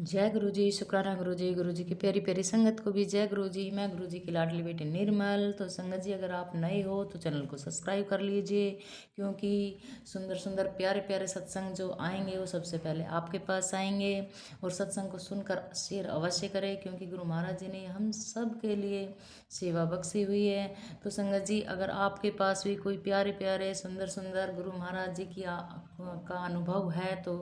जय गुरु जी, शुक्राना गुरु जी की प्यारी प्यारी संगत को भी जय गुरु जी। मैं गुरु जी की लाडली बेटी निर्मल। तो संगत जी, अगर आप नए हो तो चैनल को सब्सक्राइब कर लीजिए, क्योंकि सुंदर सुंदर प्यारे प्यारे सत्संग जो आएंगे वो सबसे पहले आपके पास आएंगे। और सत्संग को सुनकर शेयर अवश्य करें, क्योंकि गुरु महाराज जी ने हम सब के लिए सेवा बख्शी हुई है। तो संगत जी, अगर आपके पास भी कोई प्यारे प्यारे सुंदर सुंदर गुरु महाराज जी की का अनुभव है तो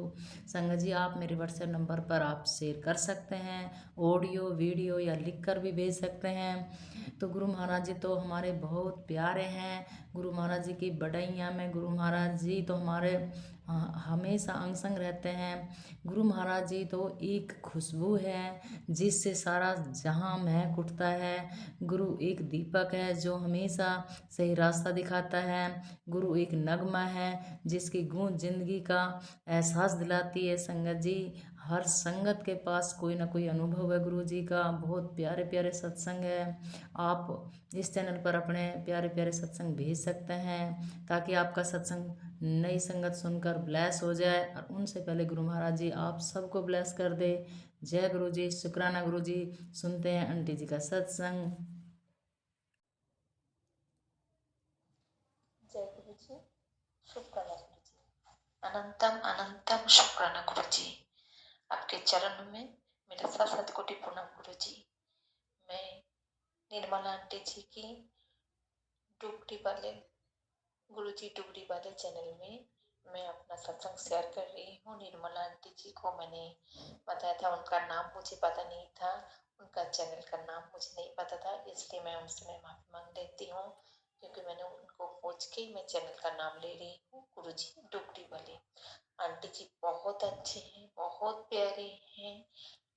संगत जी, आप मेरे व्हाट्सएप नंबर पर आप शेयर कर सकते हैं, ऑडियो वीडियो या लिख कर भी भेज सकते हैं। तो गुरु महाराज जी तो हमारे बहुत प्यारे हैं। गुरु महाराज जी की बड़ैया में गुरु महाराज जी तो हमारे हमेशा अंग संग रहते हैं। गुरु महाराज जी तो एक खुशबू है जिससे सारा जहां महक उठता है। गुरु एक दीपक है जो हमेशा सही रास्ता दिखाता है। गुरु एक नगमा है जिसकी गूंज जिंदगी का एहसास दिलाती है। संगत जी, हर संगत के पास कोई ना कोई अनुभव है गुरु जी का। बहुत प्यारे प्यारे सत्संग है। आप इस चैनल पर अपने प्यारे प्यारे सत्संग भेज सकते हैं, ताकि आपका सत्संग नई संगत सुनकर ब्लेस हो जाए और उनसे पहले गुरु महाराज जी आप सबको ब्लेस कर दे। जय गुरु जी, शुक्राना गुरु जी। सुनते हैं आंटी जी का सत्संग। जय गुरु जी, शुक्राना गुरु जी। अनंतम अनंतम शुक्राना गुरु जी। आपके चरणों में मेरा सात कोटि प्रणाम गुरु जी। मैं निर्मला आंटी जी की डुगरी वाले गुरु जी डुगरी वाले चैनल में मैं अपना सत्संग शेयर कर रही हूँ। निर्मला आंटी जी को मैंने बताया था, उनका नाम मुझे पता नहीं था, उनका चैनल का नाम मुझे नहीं पता था, इसलिए मैं उनसे माफी मांग लेती हूँ, क्योंकि मैंने उनको पूछ के मैं चैनल का नाम ले रही हूँ। गुरु जी डुगरी वाले आंटी जी बहुत अच्छे हैं, बहुत प्यारे हैं,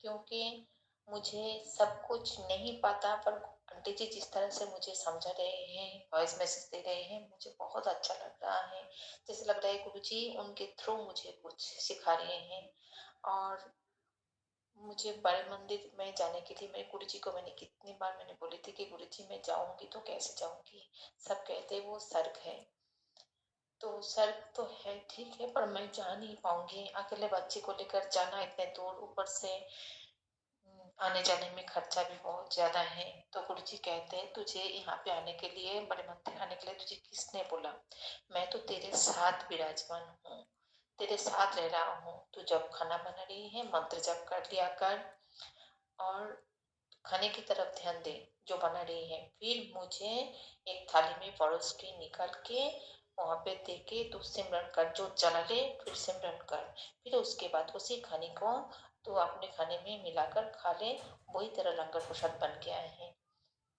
क्योंकि मुझे सब कुछ नहीं पता, पर आंटी जी जिस तरह से मुझे समझा रहे हैं, वॉइस मैसेज दे रहे हैं, मुझे बहुत अच्छा लग रहा है। जैसे लग रहा है गुरु जी उनके थ्रू मुझे कुछ सिखा रहे हैं। और मुझे बड़े मंदिर में जाने के लिए मैं गुरु जी को कितनी बार मैंने बोली थी कि गुरु जी मैं जाऊंगी तो कैसे जाऊंगी। सब कहते वो सर्ग है, तो सर्ग तो है ठीक है, पर मैं जा नहीं पाऊंगी अकेले बच्चे को लेकर जाना इतने दूर, ऊपर से आने जाने में खर्चा भी बहुत ज्यादा है। तो गुरु जी कहते हैं तुझे यहाँ पे आने के लिए, बड़े मंदिर आने के लिए तुझे किसने बोला? मैं तो तेरे साथ विराजमान हूँ, तेरे साथ रह रहा हूँ। तू जब खाना बना रही है मंत्र जप कर लिया कर, और खाने की तरफ ध्यान दे जो बना रही है। फिर मुझे एक थाली में परोस के निकाल के वहां पे दे के तू सिमरन कर, जो जला ले फिर सिमरन कर। फिर उसके बाद उसी खाने को तू अपने खाने में मिलाकर खा ले, वही तेरा लंगर प्रसाद बन गया है।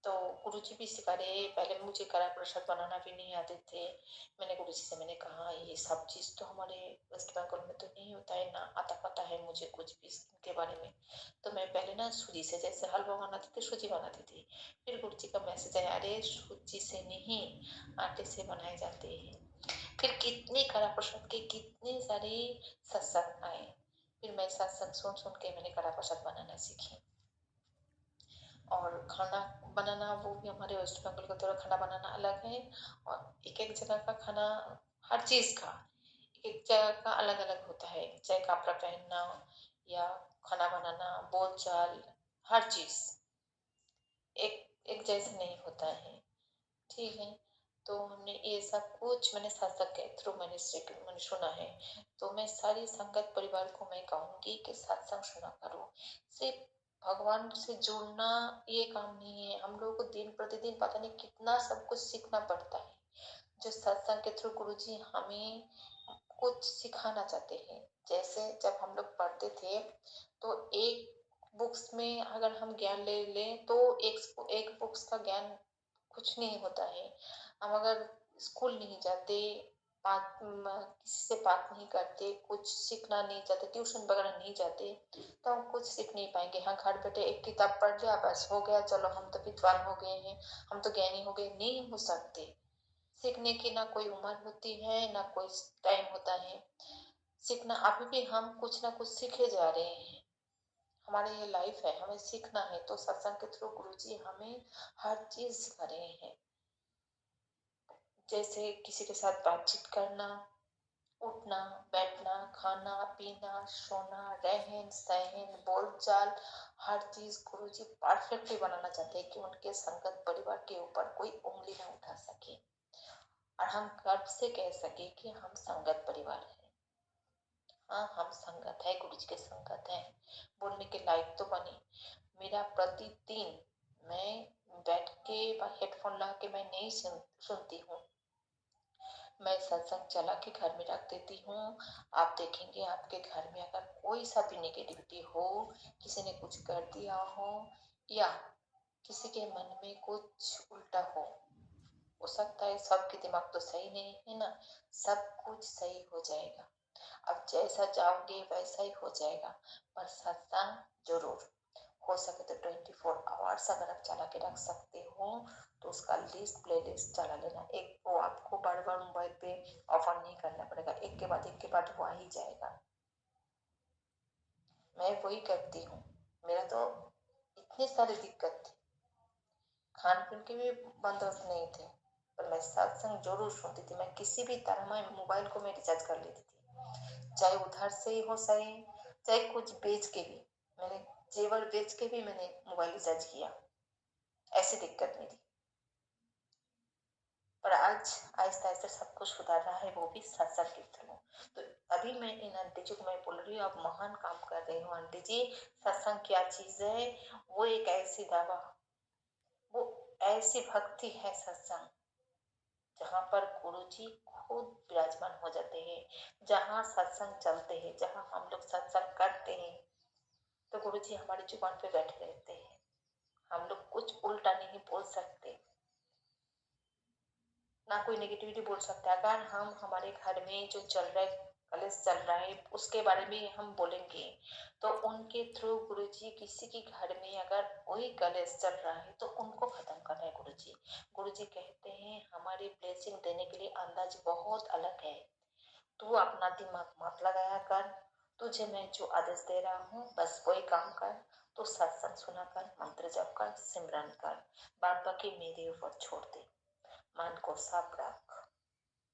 तो गुरु जी भी सिखा रहे, पहले मुझे कड़ा प्रसाद बनाना भी नहीं आते थे। मैंने गुरु जी से मैंने कहा ये सब चीज़ तो हमारे वेस्ट बंगाल में तो नहीं होता है ना, आता पता है मुझे कुछ भी इसके बारे में। तो मैं पहले ना सूजी से, जैसे हलवा बनाती थी सूजी बनाती थी। फिर गुरु जी का मैसेज आया, अरे सूजी से नहीं आटे से बनाए जाते हैं। फिर कितनी कड़ा प्रसाद के कितने सारे सत्संग आए। फिर मैं सत्संग सुन सुन के मैंने कड़ा प्रसाद बनाना सीखी। और खाना बनाना वो भी हमारे वेस्ट बंगाल का थोड़ा खाना बनाना अलग है, और एक एक जगह का खाना, हर चीज़ का एक एक जगह का अलग अलग होता है। चाहे कपड़ा पहनना या खाना बनाना, बोल चाल, हर चीज़ एक एक जैसे नहीं होता है। ठीक है, तो हमने ये सब कुछ मैंने सत्संग के थ्रू मैंने सुना है। तो मैं सारी संगत परिवार को मैं कहूँगी कि सत्संग सुना करो। सिर्फ भगवान से जुड़ना ये काम नहीं है, हम लोगों को दिन प्रतिदिन पता नहीं कितना सब कुछ सीखना पड़ता है। जो सत्संग के थ्रू गुरु जी हमें कुछ सिखाना चाहते हैं। जैसे जब हम लोग पढ़ते थे तो एक बुक्स में अगर हम ज्ञान ले लें तो एक बुक्स का ज्ञान कुछ नहीं होता है। हम अगर स्कूल नहीं जाते, किसी से बात नहीं करते, कुछ सीखना नहीं चाहते, ट्यूशन वगैरह नहीं जाते, तो हम कुछ सीख नहीं पाएंगे। हाँ, घर बैठे एक किताब पढ़ लिया बस हो गया, चलो हम तो विद्वान हो गए हैं, हम तो ज्ञानी हो गए, नहीं हो सकते। सीखने की ना कोई उम्र होती है ना कोई टाइम होता है। सीखना अभी भी हम कुछ ना कुछ सीखे जा रहे हैं। हमारी ये लाइफ है, हमें सीखना है। तो सत्संग के थ्रू गुरुजी हमें हर चीज सिखा रहे हैं। जैसे किसी के साथ बातचीत करना, उठना बैठना खाना पीना सोना रहन सहन बोलचाल हर चीज गुरुजी परफेक्टली बनाना चाहते हैं कि उनके संगत परिवार के ऊपर कोई उंगली ना उठा सके और हम गर्व से कह सके कि हम संगत परिवार है। हाँ हम संगत है गुरुजी के संगत है बोलने के लायक तो बने। मेरा प्रतिदिन मैं बैठ के हेडफोन ला के मैं नहीं सुनती हूँ। मैं सत्संग चला के घर में रख देती हूँ। आप देखेंगे आपके घर में अगर कोई सा भी नेगेटिविटी हो, किसी ने कुछ कर दिया हो या किसी के मन में कुछ उल्टा हो सकता है सबके दिमाग तो सही नहीं है ना, सब कुछ सही हो जाएगा। अब जैसा चाहोगे वैसा ही हो जाएगा। पर सत्संग जरूर हो सके तो 24 आवर्स अगर आप चला के रख सकते हो तो उसका लिस्ट प्ले लिस्ट चला लेना। एक वो आपको बार बार मोबाइल पे ऑफर नहीं करना पड़ेगा, एक के बाद वो आ ही जाएगा। मैं वही करती हूँ। मेरा तो इतनी सारी दिक्कत थी, खान पीन के भी बंदोबस्त नहीं थे, पर मैं सत्संग जरूर सुनती थी। मैं किसी भी तरह मैं मोबाइल को मैं रिचार्ज कर लेती थी, चाहे उधार से ही हो सही, चाहे कुछ बेच के भी। मैंने जेवर बेच के भी मैंने मोबाइल रिचार्ज किया, ऐसी दिक्कत मेरी। पर आज आहिस्ता आहिस्ता सब कुछ सुधार रहा है, वो भी सत्संग के थ्रू। तो अभी मैं इन आंटी जी को मैं बोल रही हूँ आप महान काम कर रही हो आंटी जी। सत्संग क्या चीज है, वो एक ऐसी दवा, वो ऐसी भक्ति है सत्संग, जहाँ पर गुरु जी खुद विराजमान हो जाते हैं। जहाँ सत्संग चलते हैं, जहाँ हम लोग सत्संग करते हैं, तो गुरु जी हमारी जुबान पे बैठे रहते हैं। हम लोग कुछ उल्टा नहीं बोल सकते, ना कोई नेगेटिविटी बोल सकता है। अगर हम हमारे घर में जो चल रहा है, कलेश चल रहा है, उसके बारे में हम बोलेंगे तो उनके थ्रू गुरुजी किसी के घर में अगर वही कलेश चल रहा है तो उनको खत्म कर रहा है गुरुजी। गुरुजी कहते हैं हमारी ब्लेसिंग देने के लिए अंदाज बहुत अलग है। तू अपना दिमाग मत लगाया कर, तुझे मैं जो आदेश दे रहा हूँ बस वही काम कर। तो सत्संग सुना कर, मंत्र जप कर, सिमरन कर, बाद बाकी मेरे ऊपर छोड़ दे। मन को साफ रख,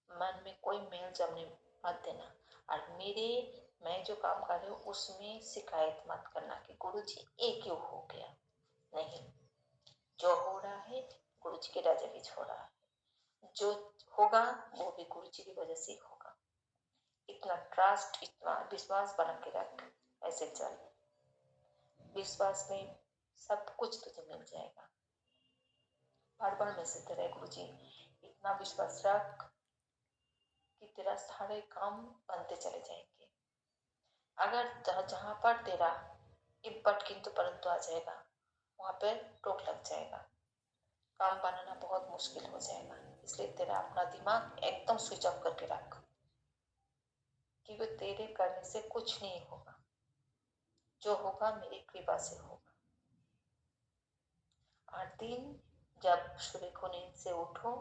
मन में कोई मेल जमने मत देना। और मेरे मैं जो काम कर रही हूँ उसमें शिकायत मत करना कि गुरु जी ये क्यों हो गया। नहीं, जो हो रहा है गुरु जी के राजा बीच हो रहा है, जो होगा वो भी गुरु जी की वजह से होगा। इतना ट्रस्ट, इतना विश्वास बना के रख, ऐसे चल, विश्वास में सब कुछ तुझे मिल जाएगा। बार बार मैसेज दे रहे गुरु जी, इतना विश्वास रख कि तेरा सारे काम बनते चले जाएंगे। अगर जहां पर तेरा इब्बट किंतु परंतु आ जाएगा, वहां पर टोक लग जाएगा, काम बनाना बहुत मुश्किल हो जाएगा। इसलिए तेरा अपना दिमाग एकदम स्विच ऑफ करके रख, क्योंकि तेरे करने से कुछ नहीं होगा, जो होगा मेरी कृपा से होगा। और दिन जब सुबह को नींद से उठो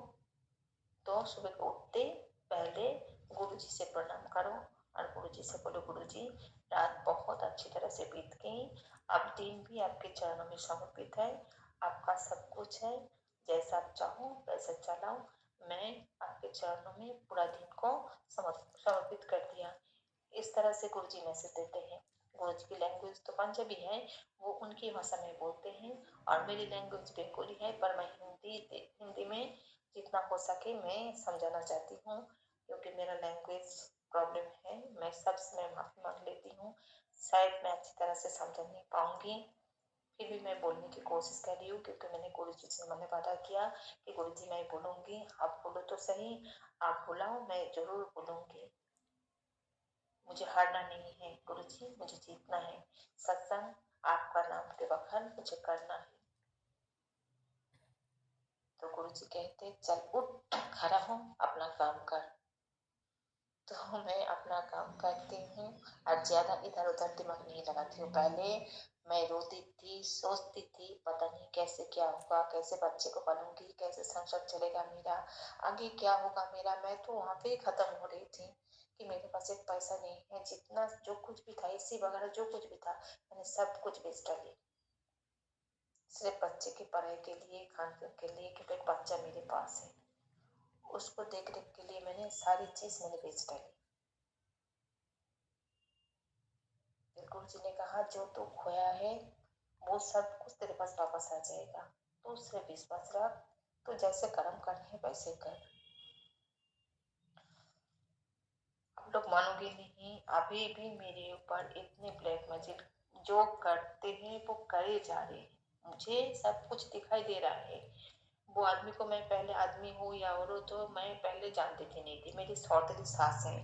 तो सुबह को उठते पहले गुरु जी से प्रणाम करो और गुरु जी से बोलो गुरु जी रात बहुत अच्छी तरह से बीत गई, अब दिन भी आपके चरणों में समर्पित है, आपका सब कुछ है, जैसा आप चाहो वैसा चलाओ। मैं आपके चरणों में पूरा दिन को समर्पित कर दिया। इस तरह से गुरु जी मैसेज देते हैं। गुरु जी की लैंग्वेज तो पंजाबी है, वो उनकी भाषा में बोलते हैं और मेरी लैंग्वेज बंगाली है, पर मैं हिंदी में जितना हो सके मैं समझाना चाहती हूँ, क्योंकि मेरा लैंग्वेज प्रॉब्लम है। मैं सबसे मैं माफ़ी मांग लेती हूँ, शायद मैं अच्छी तरह से समझ नहीं पाऊंगी, फिर भी मैं बोलने की कोशिश कर रही हूँ, क्योंकि मैंने गुरु जी से मैंने वादा किया कि गुरु जी मैं बोलूँगी, आप बोलो तो सही, आप बुलाओ मैं जरूर बोलूँगी। मुझे हारना नहीं है गुरु जी, मुझे जीतना है। सत्संग आपका नाम के बखान मुझे करना है। तो गुरु जी कहते चल उठ खड़ा हो अपना काम कर। तो मैं अपना काम करती हूँ और ज्यादा इधर उधर दिमाग नहीं लगाती हूँ। पहले मैं रोती थी, सोचती थी पता नहीं कैसे क्या होगा, कैसे बच्चे को पालूंगी, कैसे संसार चलेगा मेरा, आगे क्या होगा मेरा। मैं तो वहां पे ही खत्म हो रही थी कि मेरे पास एक पैसा नहीं है, जितना जो कुछ भी था एसी वगैरह जो कुछ भी था मैंने सब कुछ बेच डाली, सिर्फ बच्चे की पढ़ाई के लिए, खान पीन के लिए, कि एक बच्चा मेरे पास है, उसको देख रेख के लिए मैंने सारी चीज मैंने बेच डाली। जी ने कहा जो तू खोया है वो सब कुछ तेरे पास वापस आ जाएगा, तो उससे विश्वास रख, तो जैसे कर्म करने हैं वैसे कर। आप लोग मानोगे नहीं, अभी भी मेरे ऊपर इतने ब्लैक मैजिक जो करते हैं वो करे जा रहे हैं, मुझे सब कुछ दिखाई दे रहा है। वो आदमी को मैं पहले आदमी हो या औरत हो मैं पहले जानती थी नहीं थी, मेरी सौतेली सास है,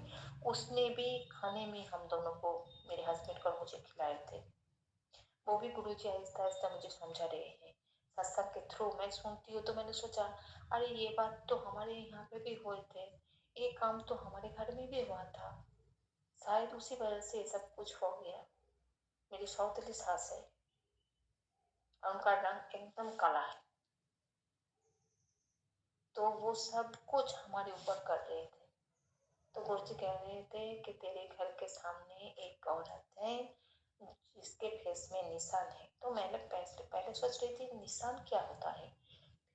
उसने भी खाने में हम दोनों को, मेरे हस्बैंड को और मुझे खिलाए थे। वो भी गुरुजी आहिस्ता आहिस्ता मुझे समझा रहे हैं, सत्संग के थ्रू मैं सुनती हूँ। तो मैंने सोचा अरे ये बात तो हमारे यहाँ पे भी हुए थे, एक काम तो हमारे घर में भी हुआ था, शायद उसी वजह से सब कुछ हो गया। मेरी सौतेली सास है और उनका रंग एकदम काला है, तो वो सब कुछ हमारे ऊपर कर रहे थे। तो गुरुजी कह रहे थे कि तेरे घर के सामने एक औरत है जिसके फेस में निशान है। तो मैंने पहले सोच रही थी निशान क्या होता है,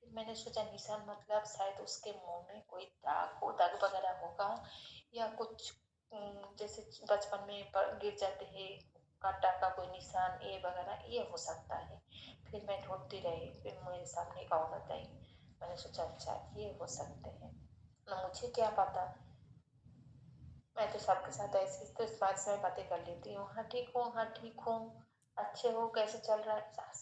फिर मैंने सोचा निशान मतलब शायद उसके मुंह में कोई दाग हो, दाग वगैरह होगा, या कुछ जैसे बचपन में गिर जाते हैं कांटा का कोई निशान, ये वगैरह ये हो सकता है। फिर मैं ढूंढती रही, फिर मेरे सामने एक औरत आई, मैंने सोचा अच्छा ये हो सकते हैं ना, मुझे क्या पता। मैं तो सबके साथ ऐसे तो स्मार्ट से बातें कर लेती हूँ, हाँ ठीक हूँ, हाँ ठीक हूँ, अच्छे हो, कैसे चल रहा है।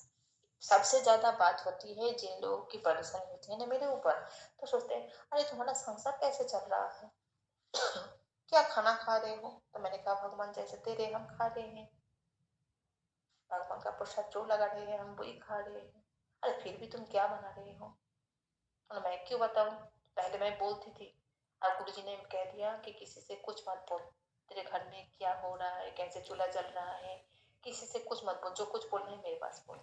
सबसे ज्यादा बात होती है जिन लोगों की परेशानी होती है ना मेरे ऊपर, तो सोचते हैं अरे तुम्हारा संसार कैसे चल रहा है, क्या खाना खा रहे हो। तो मैंने कहा भगवान जैसे दे रहे हम खा रहे हैं, भगवान का प्रसाद जो लगा रहे हैं हम वही खा रहे हैं। अरे फिर भी तुम क्या बना रहे हो, और मैं क्यों बताऊं, पहले मैं बोलती थी, अब गुरु जी ने कह दिया कि किसी से कुछ मत बोल, तेरे घर में क्या हो रहा है, कैसे चूल्हा जल रहा है, किसी से कुछ मत बोल, जो कुछ बोलना है मेरे पास बोल।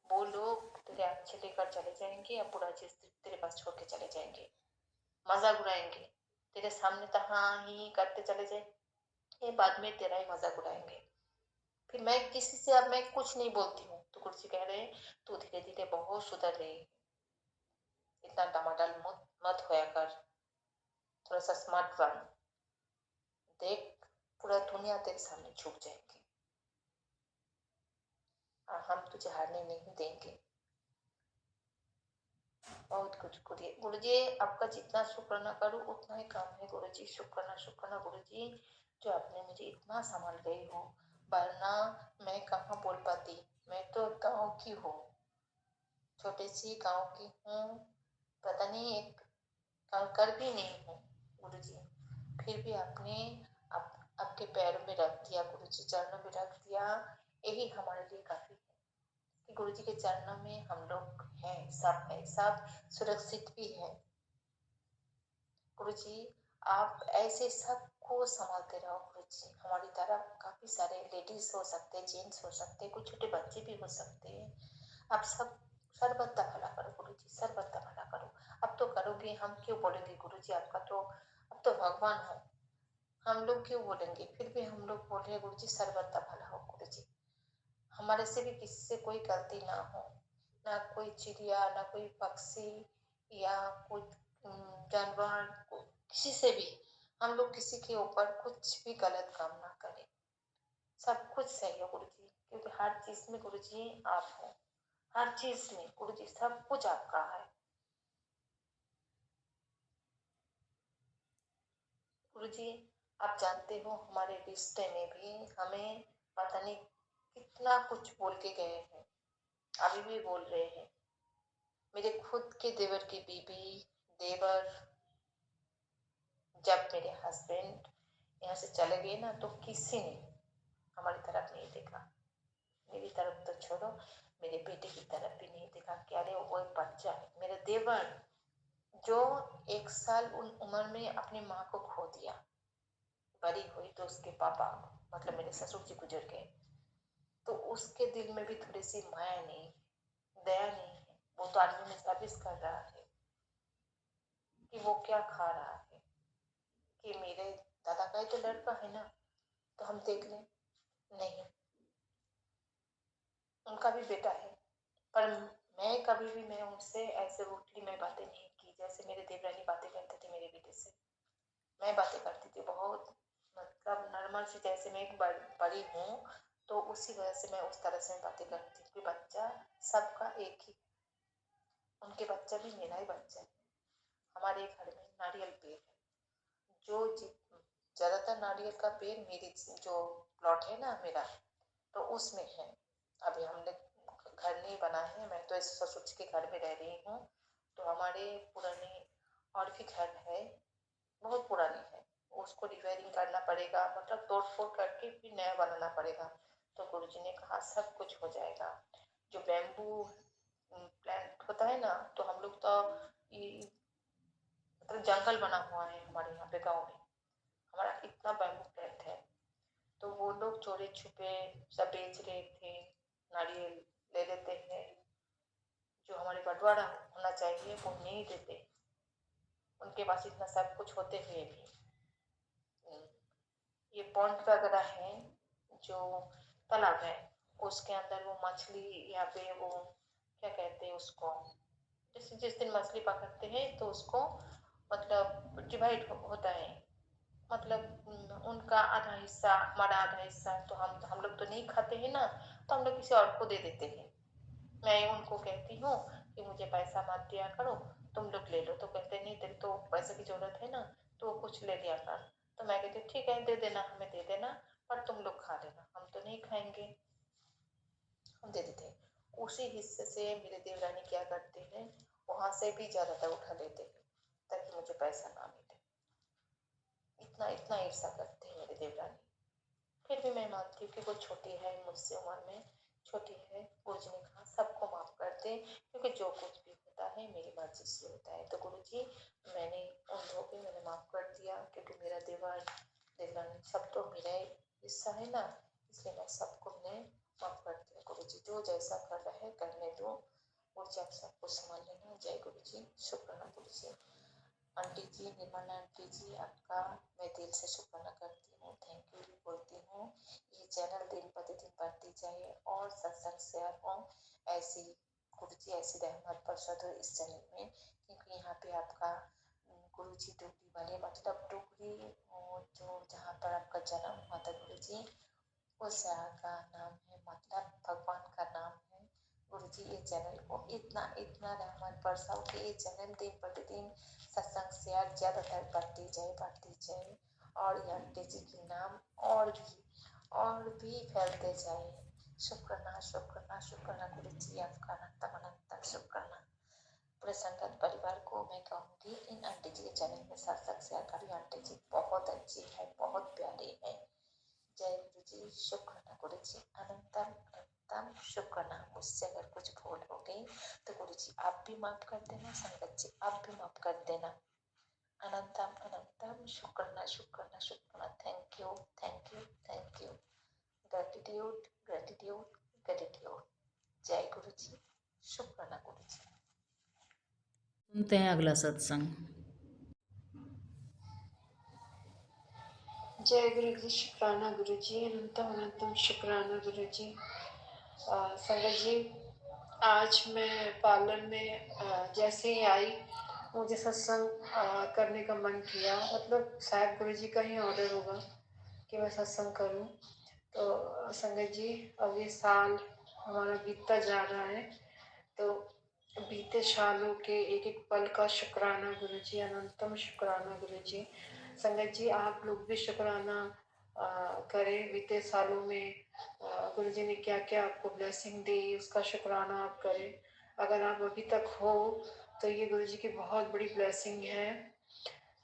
वो लोग तेरे अच्छे लेकर चले जाएंगे या बुरा चीज तेरे पास छोड़ के चले जाएंगे, मजाक उड़ाएंगे तेरे सामने, तो हाँ ही करते चले जाए, ये बाद में तेरा ही मजाक उड़ाएंगे। फिर मैं किसी से अब मैं कुछ नहीं बोलती हूँ। तो गुरु जी कह रहे हैं तू धीरे धीरे बहुत सुधर रही, इतना टमाटर मत होया कर, थोड़ा सा स्मार्ट बन, देख पूरा दुनिया तेरे सामने झुक जाएगी, हम तुझे हारने नहीं देंगे। बहुत कुछ गुरु जी आपका जितना शुक्राना करूँ उतना ही कम है। गुरु जी शुक्राना शुक्राना गुरु जी, जो आपने मुझे इतना संभाल गए हो, वरना मैं कहाँ बोल पाती। मैं तो गाँव की हूँ, छोटे सी गाँव की हूँ, पता नहीं एक काम कर भी नहीं हूँ गुरु जी, फिर भी आपने आपके पैरों में रख दिया गुरु जी, चरणों में रख दिया, यही हमारे लिए काफी है कि गुरु जी के चरणों में हम लोग हैं, सब है, सब सुरक्षित भी है। गुरु जी आप ऐसे सबको संभालते रहो गुरु जी, हमारी तरह काफी सारे लेडीज हो सकते, जेंट्स हो सकते, कुछ छोटे बच्चे भी हो सकते हैं, आप सब सर्वदा भला करो गुरु जी, सर्वदा भला करो। अब तो करोगे, हम क्यों बोलेंगे गुरु जी, आपका तो अब तो भगवान हो, हम लोग क्यों बोलेंगे, फिर भी हम लोग बोल रहे गुरु जी सर्वदा भला हो गुरु जी, हमारे से भी किसी से कोई गलती ना हो, ना कोई चिड़िया, ना कोई पक्षी, या कोई जानवर, किसी से भी हम लोग किसी के ऊपर कुछ भी गलत काम ना करें, सब कुछ सही हो गुरु जी, क्योंकि हर चीज में गुरु जी आप हो, हर चीज में गुरु जी सब कुछ आपका है। गुरु जी आप जानते हो हमारे रिश्ते में भी हमें पता नहीं कितना कुछ बोल के गए हैं, अभी भी बोल रहे हैं। मेरे खुद के देवर की बीबी, देवर, जब मेरे हस्बैंड यहाँ से चले गए ना तो किसी ने हमारी तरफ नहीं देखा, मेरी तरफ तो छोड़ो, मेरे बेटे की तरफ भी नहीं देखा, क्या रे वो एक बच्चा है मेरे देवर, जो 1 साल उन उम्र में अपनी माँ को खो दिया, बड़ी हुई तो उसके पापा मतलब मेरे ससुर जी गुजर गए, तो उसके दिल में भी थोड़ी सी माया नहीं, दया नहीं है। वो तो आर्मी में सर्विस कर रहा है, कि वो क्या खा रहा है, कि मेरे दादा का ही तो लड़का है ना, तो हम देख लें, नहीं उनका भी बेटा है। पर मैं कभी भी मैं उनसे ऐसे रूटली मैं बातें नहीं की जैसे मेरे देवरानी बातें करते थे मेरे बेटे से, मैं बातें करती थी बहुत मतलब नॉर्मल से, जैसे मैं एक बड़ी हूँ तो उसी वजह से मैं उस तरह से मैं बातें करती हूँ कि बच्चा सबका एक ही, उनके बच्चा भी मेरा ही बच्चा है। हमारे घर में नारियल पेड़ है, जो ज़्यादातर नारियल का पेड़ मेरी जो प्लॉट है ना मेरा, तो उसमें है। अभी हमने घर नहीं बना है, मैं तो इस ससुर के घर में रह रही हूँ। तो हमारे पुराने और भी घर है, बहुत पुरानी है, उसको रिपेयरिंग करना पड़ेगा, मतलब तोड़ फोड़ करके फिर नया बनाना पड़ेगा। तो गुरुजी ने कहा सब कुछ हो जाएगा। जो बैम्बू प्लांट होता है ना, तो हम लोग तो ये मतलब जंगल बना हुआ है हमारे यहाँ पे गाँव में, हमारा इतना बैम्बू प्लांट है। तो वो लोग चोरी छुपे सब बेच रहे थे, नारियल ले लेते हैं, जो हमारे बंटवारा होना चाहिए वो नहीं देते, उनके पास इतना सब कुछ होते हुए भी। ये पॉन्ड वगैरह है, जो तालाब है, उसके अंदर वो मछली या पे वो क्या कहते हैं उसको, जैसे जिस दिन मछली पकड़ते हैं तो उसको मतलब डिवाइड होता है, मतलब उनका आधा हिस्सा हमारा आधा हिस्सा, तो हम लोग तो नहीं खाते हैं ना, तो हम लोग किसी और को दे देते हैं। मैं उनको कहती हूँ कि मुझे पैसा मत दिया करो, तुम लोग ले लो, तो कहते नहीं तेरे तो पैसे की जरूरत है ना, तो कुछ ले लिया कर। तो मैं कहती हूँ ठीक है दे देना, हमें दे देना, पर तुम लोग खा लेना, हम तो नहीं खाएंगे, हम दे देते हैं। उसी हिस्से से मेरे देवरानी क्या करते हैं, वहां से भी ज्यादातर उठा लेते हैं ताकि मुझे पैसा ना मिले। इतना इतना ईर्षा करते हैं मेरे देवरानी। फिर भी मैं मानती हूँ कि वो छोटी है, मुझसे उम्र में छोटी है। गुरुजी ने कहा सबको माफ कर दे, क्योंकि जो कुछ भी होता है मेरी मर्जी से होता है। तो गुरुजी मैंने उन दो को मैंने माफ कर दिया, क्योंकि मेरा देवर देवरानी सब तो मेरा ही हिस्सा है ना, इसलिए मैं सबको मैंने माफ कर दिया। गुरुजी जो जैसा कर रहे हैं करने दो, गुरुजी आप सबको संभाल लेना। जय गुरुजी, शुक्राना गुरुजी। आंटी जी, निर्मला आंटी जी, आपका मैं दिल से शुक्राना करती हूँ, थैंक यू बोलती हूँ। ये चैनल दिन प्रतिदिन बढ़ती जाए और सत्संग शेयर हो, ऐसी गुरुजी ऐसी रहमत बरसत हो इस चैनल में, क्योंकि यहाँ पे आपका गुरुजी डुगरी वाले मतलब डुगरी जो जहाँ पर आपका जन्म हुआ था गुरुजी, उस जगह का नाम है, मतलब भगवान का नाम है। गुरुजी ये चैनल को इतना इतना रहमत बरसाओ कि ये चैनल दिन प्रतिदिन सत्संग शेयर ज़्यादातर बढ़ती जाए और ये आंटी जी के नाम और भी फैलते जाए। शुक्राना शुक्राना शुक्राना गुरुजी, आपका अनंतम अनंतम शुक्राना। पूरे संगत परिवार को मैं कहूँगी इन आंटी जी के चैनल में सत्संग शेयर करिए। आंटी जी बहुत अच्छी है, बहुत प्यारी है। जय गुरु जी, शुक्राना गुरु जी, अनंतम अनंतम शुक्राना। मुझसे अगर कुछ भूल हो गई तो गुरु जी आप भी माफ कर देना, संगत जी आप भी माफ कर देना। अनंतम अनंतम शुक्राना शुक्राना शुक्राना। Thank you thank you thank you. Gratitude gratitude gratitude. जय गुरु जी, शुक्राना गुरु जी। सुनते हैं अगला सत्संग। जय गुरु जी, शुक्राना गुरु जी, अनंतम अनंतम शुक्राना गुरु जी। संगत जी, आज मैं पार्लर में जैसे ही आई मुझे सत्संग करने का मन किया, मतलब शायद गुरु जी का ही ऑर्डर होगा कि मैं सत्संग करूं। तो संगत जी अब ये साल हमारा बीतता जा रहा है, तो बीते सालों के एक एक पल का शुक्राना गुरु जी, अनंतम शुक्राना गुरु जी। संगत जी आप लोग भी शुक्राना करें, बीते सालों में गुरु जी ने क्या क्या आपको ब्लेसिंग दी उसका शुक्राना आप करें। अगर आप अभी तक हो तो ये गुरु जी की बहुत बड़ी ब्लेसिंग है।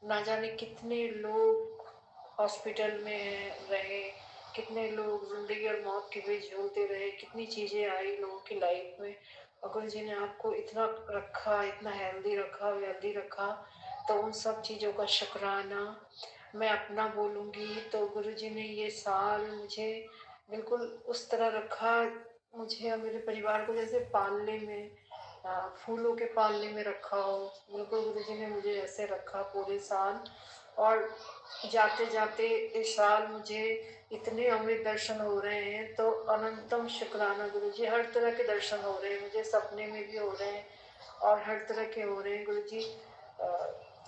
ना जाने कितने लोग हॉस्पिटल में रहे, कितने लोग जिंदगी और मौत के बीच झूलते रहे, कितनी चीज़ें आई लोगों की लाइफ में, और गुरु जी ने आपको इतना रखा, इतना हेल्दी रखा, वेल्दी रखा। तो उन सब चीज़ों का शुक्राना मैं अपना बोलूँगी तो गुरु जी ने ये साल मुझे बिल्कुल उस तरह रखा, मुझे और मेरे परिवार को जैसे पालने में फूलों के पालने में रखा हो, बिल्कुल गुरु जी ने मुझे ऐसे रखा पूरे साल। और जाते जाते इस साल मुझे इतने अमृत दर्शन हो रहे हैं, तो अनंतम शुक्राना गुरु जी। हर तरह के दर्शन हो रहे हैं, मुझे सपने में भी हो रहे हैं और हर तरह के हो रहे हैं गुरु जी,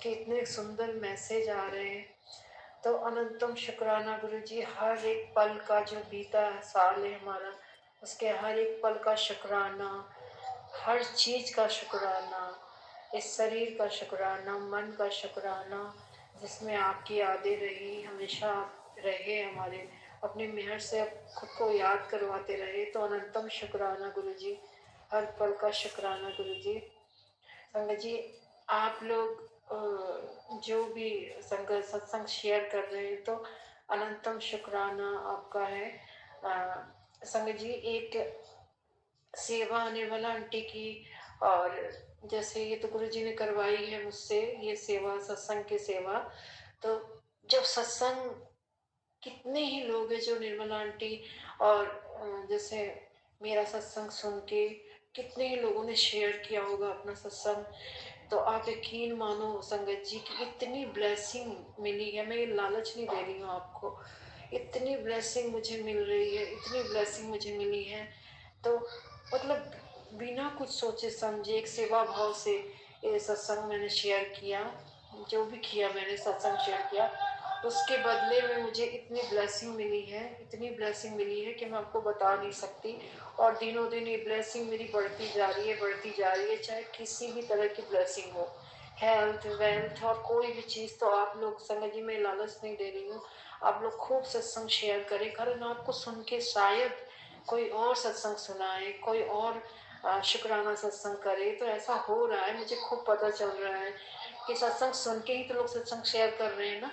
कि इतने सुंदर मैसेज आ रहे हैं। तो अनंतम शुक्राना गुरु जी, हर एक पल का जो बीता साल है हमारा, उसके हर एक पल का शुक्राना, हर चीज़ का शुक्राना, इस शरीर का शुक्राना, मन का शुक्राना, जिसमें आपकी यादें रही, हमेशा आप रहे हमारे, अपनी मेहर से आप खुद को याद करवाते रहे। तो अनंतम शुक्राना गुरु जी, हर पल का शुक्राना गुरु जी। संगत जी, आप लोग जो भी संगत सत्संग शेयर कर रहे हैं, तो अनंतम शुक्राना आपका है। संगत जी, एक सेवा निर्मला आंटी की, और जैसे ये तो गुरु जी ने करवाई है मुझसे ये सेवा, सत्संग की सेवा। तो जब सत्संग, कितने ही लोग हैं जो निर्मला आंटी और जैसे मेरा सत्संग सुन के कितने ही लोगों ने शेयर किया होगा अपना सत्संग। तो आप यकीन मानो संगत जी की इतनी ब्लेसिंग मिली है, मैं ये लालच नहीं दे रही हूँ आपको, इतनी ब्लेसिंग मुझे मिल रही है, इतनी ब्लेसिंग मुझे मिली है। तो मतलब बिना कुछ सोचे समझे एक सेवा भाव से ये सत्संग मैंने शेयर किया, जो भी किया मैंने सत्संग शेयर किया, उसके बदले में मुझे इतनी ब्लेसिंग मिली है, इतनी ब्लेसिंग मिली है कि मैं आपको बता नहीं सकती। और दिनों दिन ये ब्लेसिंग मेरी बढ़ती जा रही है, बढ़ती जा रही है, चाहे किसी भी तरह की ब्लेसिंग हो, हेल्थ वेल्थ और कोई भी चीज़। तो आप लोग संगत जी, मैं लालच नहीं दे रही हूँ, आप लोग खूब सत्संग शेयर करें, कारण आपको सुन के शायद कोई और सत्संग सुनाए, कोई और शुक्राना सत्संग करे। तो ऐसा हो रहा है, मुझे खूब पता चल रहा है कि सत्संग सुन के ही तो लोग सत्संग शेयर कर रहे हैं ना,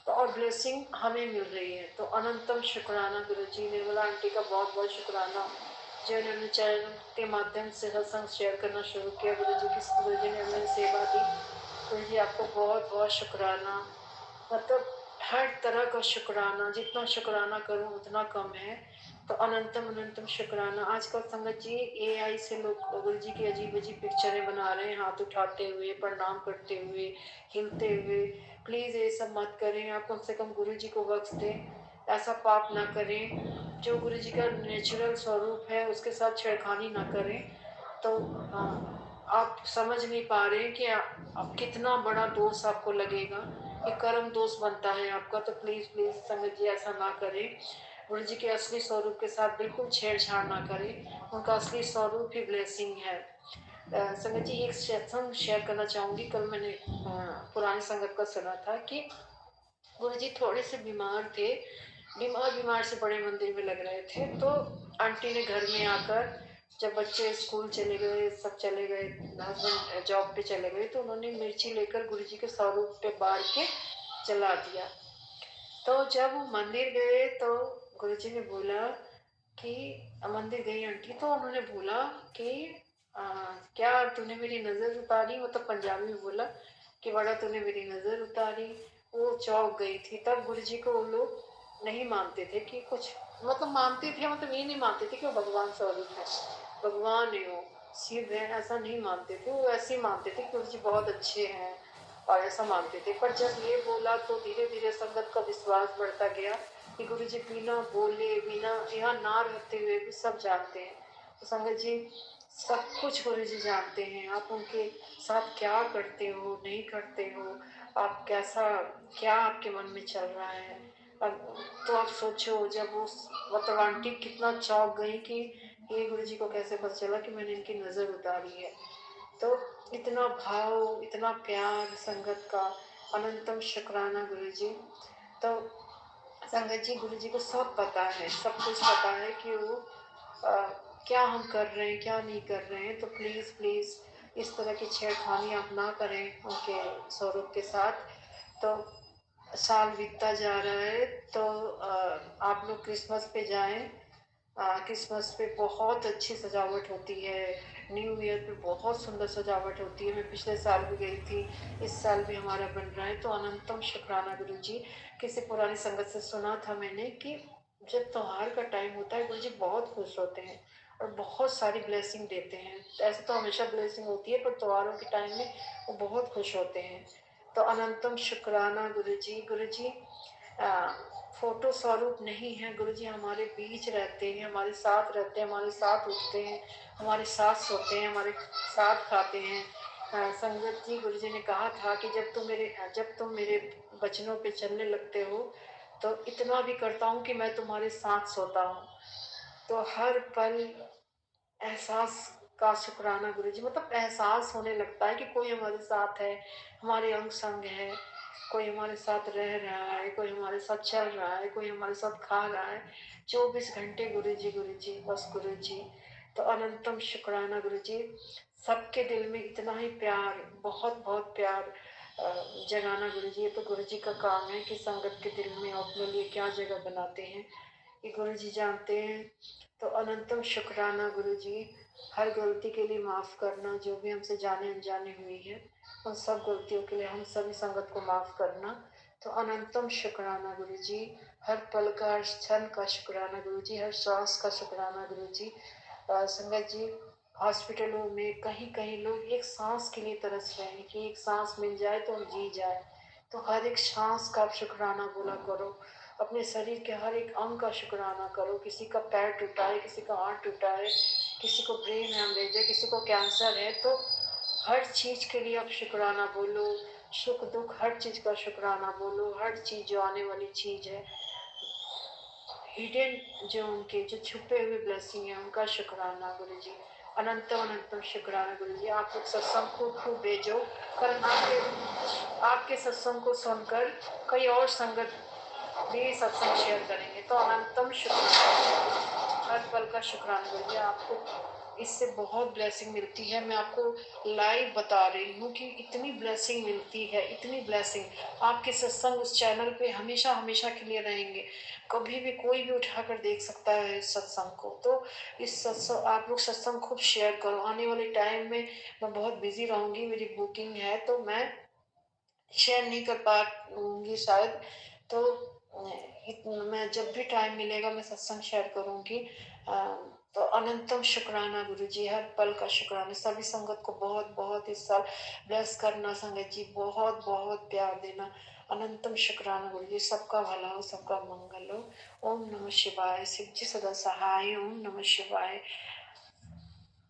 तो और ब्लेसिंग हमें मिल रही है। तो अनंतम शुक्राना गुरु जी, निर्मला आंटी का बहुत बहुत शुक्राना, जो इन्होंने चैनल के माध्यम से सत्संग शेयर करना शुरू किया। गुरु जी की, गुरु जी ने हमें सेवा दी, गुरु जी आपको बहुत बहुत शुक्राना। मतलब हर तरह का शुक्राना, जितना शुक्राना करूं उतना कम है। तो अनंतम अनंतम शुक्राना। आजकल संगत जी AI से लोग गुरु जी की अजीब अजीब पिक्चरें बना रहे हैं, हाथ उठाते हुए, प्रणाम करते हुए, हिलते हुए। प्लीज़ ये सब मत करें, आप कम से कम गुरु जी को वक्त दें, ऐसा पाप ना करें। जो गुरु जी का नेचुरल स्वरूप है उसके साथ छेड़खानी ना करें। तो आप समझ नहीं पा रहे हैं कि आप कितना बड़ा दोष आपको लगेगा, ये कर्म दोष बनता है आपका। तो प्लीज़ प्लीज़ संगत जी ऐसा ना करें, गुरु जी के असली स्वरूप के साथ बिल्कुल छेड़छाड़ ना करें, उनका असली स्वरूप ही ब्लेसिंग है। संगत जी, एक सत्संग शेयर करना चाहूँगी। कल मैंने पुरानी संगत का सुना था कि गुरु जी थोड़े से बीमार थे, बीमार से बड़े मंदिर में लग रहे थे। तो आंटी ने घर में आकर, जब बच्चे स्कूल चले गए, सब चले गए, हस्बैंड जॉब पे चले गए, तो उन्होंने मिर्ची लेकर गुरु जी के स्वरूप पे बार के जला दिया। तो जब वो मंदिर गए तो गुरुजी ने बोला कि मंदिर गई आंटी, तो उन्होंने बोला कि आ, क्या तूने मेरी नज़र उतारी, मतलब पंजाबी में बोला कि बड़ा तूने मेरी नज़र उतारी। वो चौंक गई थी। तब गुरुजी को वो लोग नहीं मानते थे कि कुछ, मतलब मानते थे, मतलब ये नहीं मानते थे कि वो भगवान स्वरूप है, भगवान है, वो शिव है, ऐसा नहीं मानते थे। वो ऐसे ही मानते थे कि गुरुजी बहुत अच्छे हैं और ऐसा मानते थे। पर जब ये बोला तो धीरे धीरे संगत का विश्वास बढ़ता गया कि गुरु जी बिना बोले, बिना यहाँ ना रहते हुए भी सब जानते हैं। तो संगत जी, सब कुछ गुरु जी जानते हैं। आप उनके साथ क्या करते हो, नहीं करते हो, आप कैसा, क्या आपके मन में चल रहा है। तो आप सोचो, जब वो मतलब आंटी कितना चौंक गई कि ये गुरु जी को कैसे पता चला कि मैंने इनकी नज़र उतारी है। तो इतना भाव, इतना प्यार संगत का। अनंतम शुक्राना गुरु जी। तो संगत जी, गुरु जी को सब पता है, सब कुछ पता है कि वो क्या हम कर रहे हैं, क्या नहीं कर रहे हैं। तो प्लीज़ प्लीज़ इस तरह की छेड़खानी आप ना करें उनके स्वरूप के साथ। तो साल बीतता जा रहा है, तो आप लोग क्रिसमस पे जाएं। क्रिसमस पे बहुत अच्छी सजावट होती है, न्यू ईयर पे बहुत सुंदर सजावट होती है। मैं पिछले साल भी गई थी, इस साल भी हमारा बन रहा है। तो अनंतम शुक्राना गुरु जी। किसी पुरानी संगत से सुना था मैंने कि जब त्योहार का टाइम होता है, गुरु जी बहुत खुश होते हैं और बहुत सारी ब्लेसिंग देते हैं। ऐसे तो हमेशा ब्लेसिंग होती है, पर त्योहारों के टाइम में वो बहुत खुश होते हैं। तो अनंतम शुक्राना गुरु जी। गुरु जी फोटो स्वरूप नहीं है, गुरु जी हमारे बीच रहते हैं, हमारे साथ रहते हैं, हमारे साथ उठते हैं, हमारे साथ सोते हैं, हमारे साथ खाते हैं। संगत जी, गुरु जी ने कहा था कि जब तुम मेरे वचनों पे चलने लगते हो तो इतना भी करता हूँ कि मैं तुम्हारे साथ सोता हूँ। तो हर पल एहसास का शुक्राना गुरुजी, मतलब एहसास होने लगता है कि कोई हमारे साथ है, हमारे अंग संग है, कोई हमारे साथ रह रहा है, कोई हमारे साथ चल रहा है, कोई हमारे साथ खा रहा है 24 घंटे। गुरुजी बस गुरुजी। तो अनंतम शुक्राना गुरुजी। सबके दिल में इतना ही प्यार, बहुत बहुत प्यार जगाना गुरुजी। ये तो गुरुजी का काम है कि संगत के दिल में अपने लिए क्या जगह बनाते हैं, ये गुरुजी जानते हैं। तो अनंतम शुक्राना गुरुजी। हर गलती के लिए माफ़ करना, जो भी हमसे जाने अनजाने हुई है उन सब गलतियों के लिए हम सभी संगत को माफ़ करना। तो अनंतम शुक्राना गुरुजी। हर पल का, हर क्षण का शुक्राना गुरुजी, हर श्वास का शुक्राना गुरुजी। संगत जी, हॉस्पिटलों में कहीं कहीं लोग एक सांस के लिए तरस रहे हैं कि एक सांस मिल जाए तो हम जी जाए। तो हर एक सांस का आप शुक्राना बोला करो, अपने शरीर के हर एक अंग का शुक्राना करो। किसी का पैर टूटा है, किसी का हाथ टूटा है, किसी को ब्रेन हेमरेज है, किसी को कैंसर है, तो हर चीज़ के लिए आप शुक्राना बोलो। सुख दुख हर चीज़ का शुक्राना बोलो। हर चीज़ जो आने वाली चीज़ है, हिडन जो उनके जो छुपे हुए ब्लेसिंग है, उनका शुक्राना गुरुजी। अनंतम अनंतम शुक्राना गुरुजी। आप लोग सत्संग खूब भेजो। कल आपके सत्संग को सुनकर कई और संगत भी सत्संग शेयर करेंगे। तो अनंतम शुक्राना, हर पल का शुक्राना गुरुजी। आपको इससे बहुत ब्लेसिंग मिलती है। मैं आपको लाइव बता रही हूँ कि इतनी ब्लेसिंग मिलती है, इतनी ब्लेसिंग। आपके सत्संग उस चैनल पे हमेशा हमेशा के लिए रहेंगे। कभी भी कोई भी उठाकर देख सकता है इस सत्संग को। तो इस सत्संग, आप लोग सत्संग खूब शेयर करो। आने वाले टाइम में मैं बहुत बिजी रहूँगी, मेरी बुकिंग है तो मैं शेयर नहीं कर पाऊंगी शायद। तो मैं जब भी टाइम मिलेगा मैं सत्संग शेयर करूंगी। तो अनंतम शुक्राना गुरुजी। हर पल का शुक्राना। सभी संगत को बहुत बहुत इस साल ब्लेस करना संगत जी, बहुत बहुत प्यार देना। अनंतम शुक्राना गुरुजी। सबका भला हो, सबका मंगल हो। ओम नमः शिवाय। शिव जी सदा सहाय। ओम नमः शिवाय।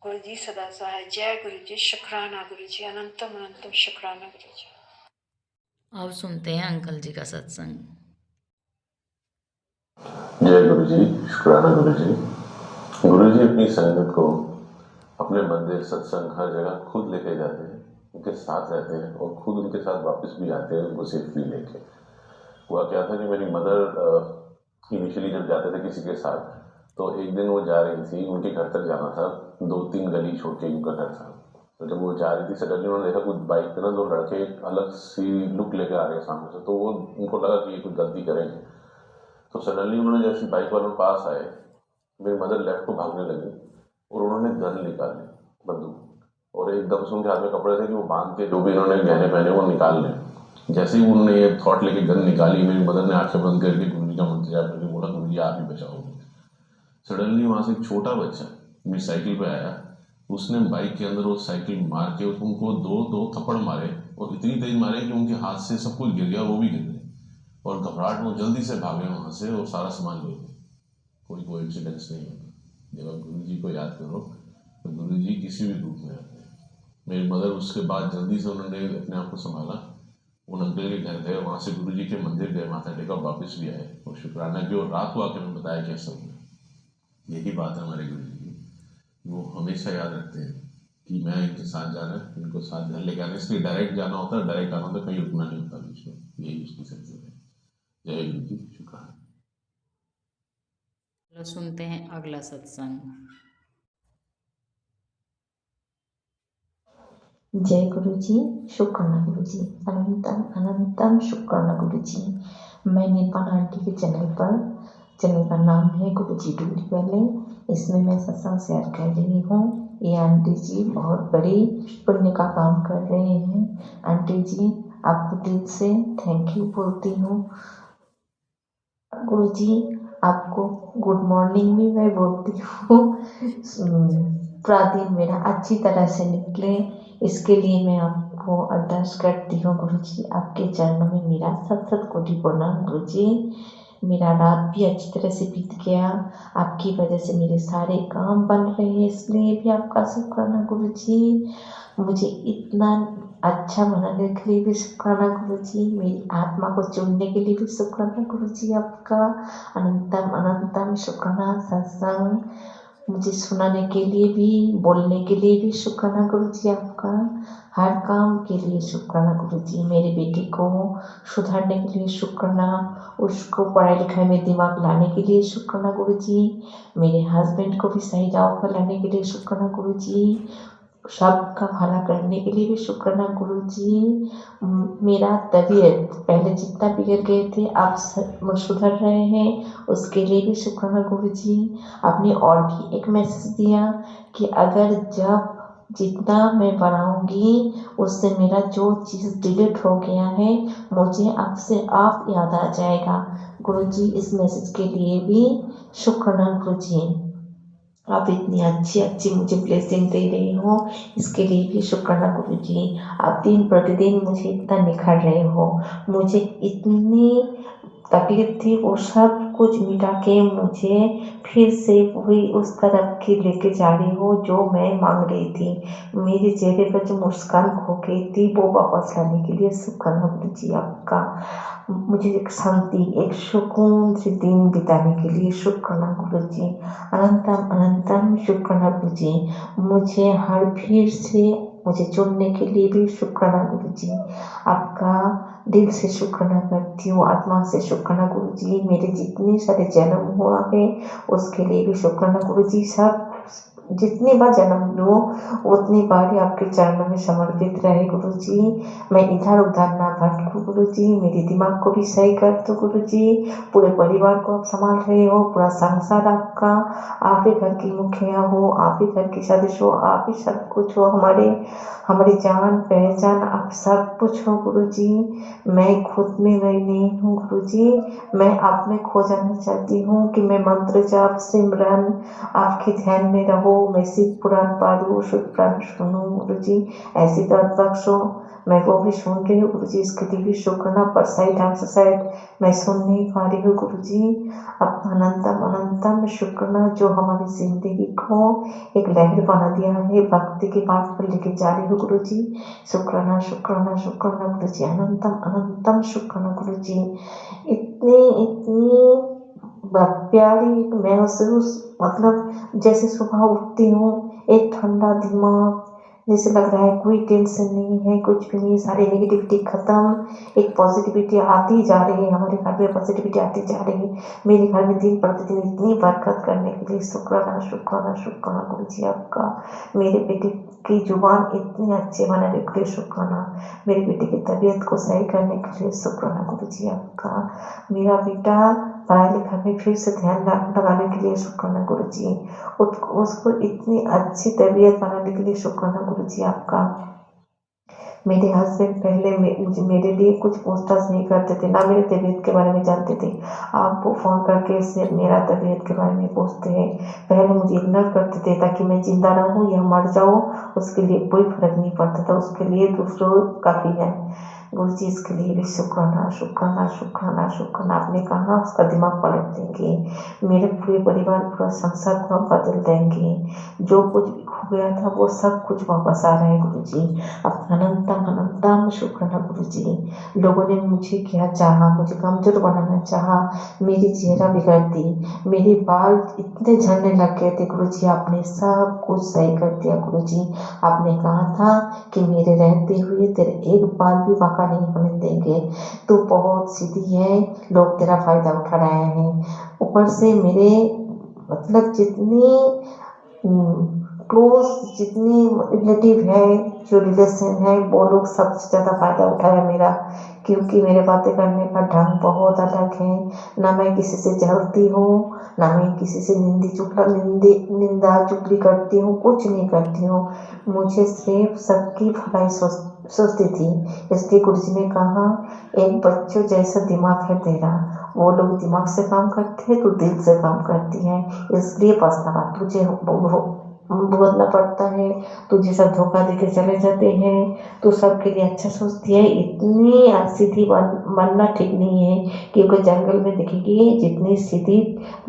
गुरुजी सदा सहाय। जय गुरुजी। शुक्राना गुरुजी। अनंतम अनंतम शुक्राना गुरुजी। अब सुनते हैं अंकल जी का सत्संग। जय गुरु जी। शुक्राना गुरु जी। गुरु जी अपनी संगत को अपने मंदिर, सत्संग, हर जगह खुद लेके जाते हैं, उनके साथ रहते हैं और खुद उनके साथ वापस भी आते हैं उनको सेफली लेके। हुआ क्या था कि मेरी मदर इनिशियली जब जाते थे किसी के साथ, तो एक दिन वो जा रही थी, उनके घर तक जाना था, 2-3 गली छोड़ के उनका घर था। तो जब वो जा रही थी, सडनली उन्होंने देखा कुछ बाइक पे ना 2 लड़के अलग सी लुक लेके आ रहे हैं सामने से। तो वो उनको लगा कि ये कुछ गलती करेंगे। तो सडनली उन्होंने जैसे बाइक वालों के पास आए, मेरी मदर लेफ्ट को भागने लगी और उन्होंने गन निकाली, बंदूक, और एकदम से उनके हाथ में कपड़े थे कि वो बांध के जो भी इन्होंने गहने पहने वो निकाल लें। जैसे ही उन्होंने ये थॉट लेके गन निकाली, मेरी मदर ने आंखें बंद करके गुरु जी का मंत्र जाप करके बोला, गुरु जी आप ही बचाओगे। सडनली वहाँ से एक छोटा बच्चा मेरी साइकिल पे आया, उसने बाइक के अंदर वो साइकिल मार के उनको 2 थप्पड़ मारे और इतनी तेज मारे कि उनके हाथ से सब कुछ गिर गया, वो भी गिर गए। और घबराहट में जल्दी से भागे वहाँ से और सारा सामान ले गए। कोई कोइंसिडेंस नहीं होता। जब आप गुरु जी को याद करो तो गुरु जी किसी भी रूप में आते हैं। मेरी मदर उसके बाद जल्दी से उन्होंने अपने आप को संभाला, उन अंकल के घर गए, वहाँ से गुरु जी के मंदिर गए, माथा टेका, वापस भी आए और शुक्राना की। और रात को आके मैं बताया कैसा हुआ। यही बात है हमारे गुरु जी की, वो हमेशा याद रखते हैं कि मैं इनके साथ जाना है, इनको साथ घर लेके आना है। इसलिए डायरेक्ट जाना होता है, डायरेक्ट आना होता है, कहीं रुकना नहीं होता बीच में। यही उसकी शक्ति है। जय गुरु जी। शुक्राना। चलो सुनते हैं अगला सत्संग। जय गुरु जी। शुक्राना गुरु जी। अनंतम अनंतम शुक्राना गुरु जी। मैं नेपाल आंटी के चैनल का नाम है गुरु जी डूरी वाले। इसमें मैं सत्संग शेयर कर रही हूँ। ये आंटी जी बहुत बड़ी पुण्य का काम कर रहे हैं। आंटी जी आपको दिल से थैंक यू बोलती हूँ। गुरु जी आपको गुड मॉर्निंग भी मैं बोलती हूँ। पूरा दिन मेरा अच्छी तरह से निकले, इसके लिए मैं आपको अरदास करती हूँ। गुरु जी आपके चरणों में मेरा सत सत कोटि प्रणाम। गुरु जी मेरा रात भी अच्छी तरह से बीत गया। आपकी वजह से मेरे सारे काम बन रहे हैं, इसलिए भी आपका शुक्राना गुरुजी। मुझे इतना अच्छा बनाने के लिए भी शुक्राना गुरुजी। मेरी आत्मा को चुनने के लिए भी शुक्राना गुरुजी आपका। अनंतम अनंतम शुक्राना। सत्संग मुझे सुनाने के लिए भी, बोलने के लिए भी शुक्राना गुरुजी आपका। हर काम के लिए शुक्राना गुरुजी। मेरे बेटे को सुधारने के लिए शुक्राना, उसको पढ़ाई लिखाई में दिमाग लाने के लिए शुक्राना गुरुजी। मेरे हस्बैंड को भी सही राह पर लाने के लिए शुक्राना गुरुजी। सबका भला करने के लिए भी शुक्राना गुरुजी। मेरा तबीयत पहले जितना बिगड़ गए थे अब सुधर रहे हैं, उसके लिए भी शुक्राना गुरुजी। आपने और भी एक मैसेज दिया कि अगर जब जितना मैं बढ़ाऊंगी उससे मेरा जो चीज़ डिलीट हो गया है मुझे आपसे आप याद आ जाएगा। गुरुजी इस मैसेज के लिए भी शुक्राना गुरुजी। आप इतनी अच्छी अच्छी मुझे ब्लेसिंग दे रही हो, इसके लिए भी शुक्राना गुरुजी। आप दिन प्रतिदिन मुझे इतना निखार रहे हो। मुझे इतनी तकलीफ थी वो सब कुछ मिटा के मुझे फिर से वही उस तरफ की लेके जा रही हो जो मैं मांग रही थी। मेरे चेहरे पर जो मुस्कान खो गई थी वो वापस लाने के लिए शुक्राना गुरुजी आपका। मुझे एक शांति, एक सुकून से दिन बिताने के लिए शुक्राना गुरुजी। अनंतम अनंतम शुक्राना गुरुजी। मुझे हर भीड़ से मुझे चुनने के लिए भी शुक्राना गुरुजी। आपका दिल से शुक्राना करती हूँ, आत्मा से शुक्राना गुरुजी। मेरे जितने सारे जन्म हुआ है उसके लिए भी शुक्राना गुरुजी। सब जितनी बार जन्म लूँ उतनी बार ही आपके चरणों में समर्पित रहे गुरुजी। मैं इधर उधर ना भटकूं गुरुजी। मेरे दिमाग को भी सही कर दो गुरुजी। पूरे परिवार को आप संभाल रहे हो, पूरा संसार आपका। आप ही घर की मुखिया हो, आप ही घर की सदस्य हो, आप ही सब कुछ हो। हमारी जान पहचान आप सब कुछ हो गुरुजी। मैं खुद में मैं नहीं हूँ गुरुजी। मैं आप में खो जाना चाहती हूँ कि मैं मंत्र जाप सिमरन आपके ध्यान में रहो। मैं शिव पुराण पढ़ूं, शिव पुराण सुनूं गुरुजी। ऐसी दर्द बख्शो, मैं वो भी सुन रही हूँ गुरुजी। इसके लिए भी शुक्राना, पर सही ढंग से शायद मैं सुन नहीं पा रही हूँ गुरुजी। अब अनंतम अनंतम शुक्राना जो हमारी जिंदगी को एक लहर बना दिया है, भक्ति के मार्ग पर लेके जा रही हूँ गुरुजी। शुक्राना शुक्राना शुक्राना गुरुजी। अनंतम अनंतम शुक्राना गुरुजी। इतनी इतनी प्यारी महसूस, मतलब जैसे सुबह उठती हूँ एक ठंडा दिमाग, जैसे लग रहा है कोई टेंशन नहीं है, कुछ भी नहीं, सारी नेगेटिविटी खत्म, एक पॉजिटिविटी आती जा रही है। हमारे घर में पॉजिटिविटी आती जा रही है। मेरे घर में दिन प्रतिदिन इतनी बरकत करने के लिए शुक्राना शुक्राना शुक्राना गुरुजी आपका। मेरे बेटे की जुबान इतनी अच्छी बनाने के लिए शुक्राना। मेरे बेटे की तबीयत को सही करने के लिए शुक्राना गुरुजी आपका। मेरा बेटा पढ़ाई लिखाई में फिर से ध्यान लगाने के लिए शुक्राना गुरुजी। उसको इतनी अच्छी तबीयत बनाने के लिए शुक्राना गुरुजी आपका। मेरे हस्बैंड पहले मेरे लिए कुछ पूछताछ नहीं करते थे, ना मेरे तबीयत के बारे में जानते थे। आप वो फ़ोन करके सिर्फ मेरा तबीयत के बारे में पूछते हैं। पहले मुझे इग्नोर करते थे ताकि मैं जिंदा रहूं या मर जाऊं, उसके लिए कोई फर्क नहीं पड़ता था। उसके लिए दूसरों काफ़ी है गुरुजी। इसके लिए भी शुक्राना शुक्राना शुक्राना शुक्राना। आपने कहा उसका दिमाग पलट देंगे, मेरे पूरे परिवार पूरा संसार को आप बदल देंगे। जो कुछ भी खो गया था वो सब कुछ वापस आ रहा है गुरुजी। अब अनंतम अनंतम शुक्राना गुरुजी। लोगों ने मुझे क्या चाहा, मुझे कमजोर बनाना चाहा, मेरी चेहरा बिगाड़ दी, मेरे बाल इतने झड़ने लग गए थे गुरुजी। आपने सब कुछ सही कर दिया गुरुजी। आपने कहा था कि मेरे रहते हुए तेरे एक बाल भी बाका नहीं होने देंगे। तू बहुत सीधी है, लोग तेरा फायदा उठा रहे हैं। ऊपर से मेरे मतलब जितनी क्लोज, जितनी रिलेटिव है, जो रिलेशन है, वो लोग सबसे ज़्यादा फायदा उठाया मेरा, क्योंकि मेरे बातें करने का ढंग बहुत अलग है। ना मैं किसी से जलती हूँ, ना मैं किसी से निंदा चुगली करती हूँ, कुछ नहीं करती हूँ। मुझे सिर्फ सबकी भलाई सोचती थी। इसलिए गुरुजी ने कहा एक बच्चों जैसा दिमाग है तेरा। वो लोग दिमाग से काम करते हैं, तू दिल से काम करती है, इसलिए पछतावा तुझे भुगतना पड़ता है, तुझे सब धोखा देके चले जाते हैं, तू सबके लिए अच्छा सोचती है। इतनी सीधी बनना ठीक नहीं है, क्योंकि जंगल में दिखेगी जितनी सीधी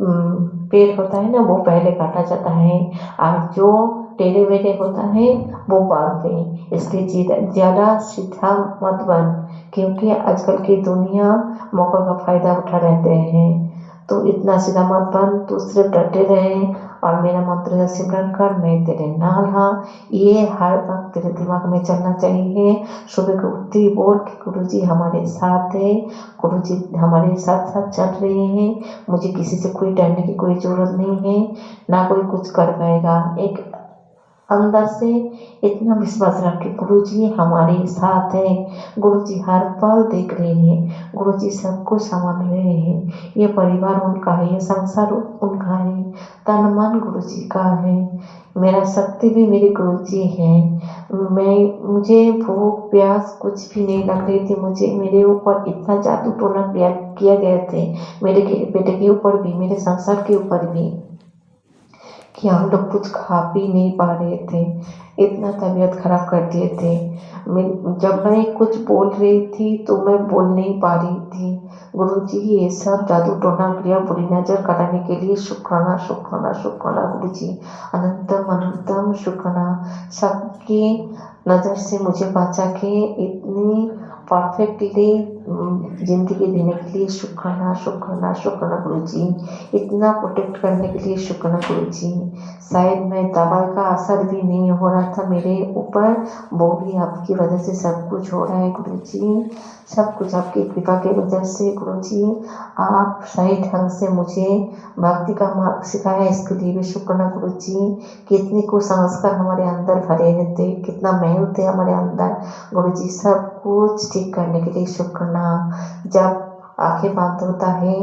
पेड़ होता है ना वो पहले काटा जाता है, और जो टेढ़े मेढ़े होता है वो बांधते हैं। इसलिए ज़्यादा सीधा मत बन, क्योंकि आजकल की दुनिया मौका का फायदा उठा रहते हैं। तो इतना सीधा मत बन, तू सिर्फ डटे रहे और मेरा मंत्र का सिमरन कर, मैं तेरे नाल हाँ। ये हर वक्त तेरे दिमाग में चलना चाहिए। सुबह को उठते ही बोल कि गुरुजी हमारे साथ है, गुरुजी हमारे साथ साथ चल रहे हैं, मुझे किसी से कोई डरने की कोई ज़रूरत नहीं है, ना कोई कुछ कर पाएगा। एक अंदर से इतना विश्वास रख के गुरुजी हमारे साथ है, गुरुजी हर पल देख रहे हैं, गुरुजी सब कुछ समझ रहे हैं। ये परिवार उनका है, ये संसार उनका है, तन मन गुरुजी का है, मेरा शक्ति भी मेरे गुरुजी हैं। मुझे भूख प्यास कुछ भी नहीं लग रही थी, मुझे मेरे ऊपर इतना जादू टोना किया गए थे, मेरे बेटे के ऊपर भी, मेरे संसार के ऊपर भी, कि हम लोग कुछ खा पी नहीं पा रहे थे, इतना तबीयत खराब कर दिए थे। जब मैं कुछ बोल रही थी तो मैं बोल नहीं पा रही थी। गुरुजी ये सब जादू टोना क्रिया बुरी नजर कराने के लिए शुक्राना शुक्राना शुक्राना गुरुजी, अनंतम अनंतम शुक्राना। सबकी नज़र से मुझे बचा के इतनी परफेक्टली ज़िंदगी देने के लिए शुक्राना शुक्राना शुक्राना गुरुजी, इतना प्रोटेक्ट करने के लिए शुक्राना गुरुजी। शायद मैं दवाई का असर भी नहीं हो रहा था मेरे ऊपर, वो भी आपकी वजह से सब कुछ हो रहा है गुरुजी, सब कुछ आपकी कृपा की वजह से गुरुजी। आप सही ढंग से मुझे भक्ति का मार्ग सिखाया, इसके लिए भी शुक्राना गुरुजी। कितनी कुसंस्कार हमारे अंदर भरे रहते, कितना महल थे हमारे अंदर गुरुजी, सब कुछ ठीक करने के लिए शुक्राना। जब आंखें बंद होता है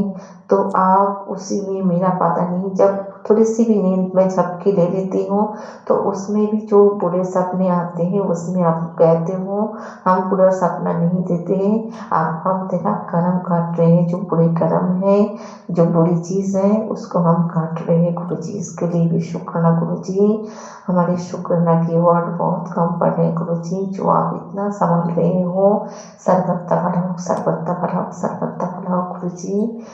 तो आप उसी में, मेरा पता नहीं, जब थोड़ी सी भी नींद में झपकी ले लेती हूँ तो उसमें भी जो बुरे सपने आते हैं उसमें आप कहते हो हम बुरा सपना नहीं देते हैं, आप हम तेरा कर्म काट रहे हैं, जो बुरे कर्म है, जो बुरी चीज़ है उसको हम काट रहे हैं गुरुजी, इसके लिए भी शुक्राना गुरुजी। हमारे शुक्राना की वर्ड बहुत कम पड़ रहे हैं गुरुजी, जो आप इतना समझ रहे हो। सर्वत्र भला हो, सर्वत्र भला हो, सर्वत्र भला हो गुरुजी।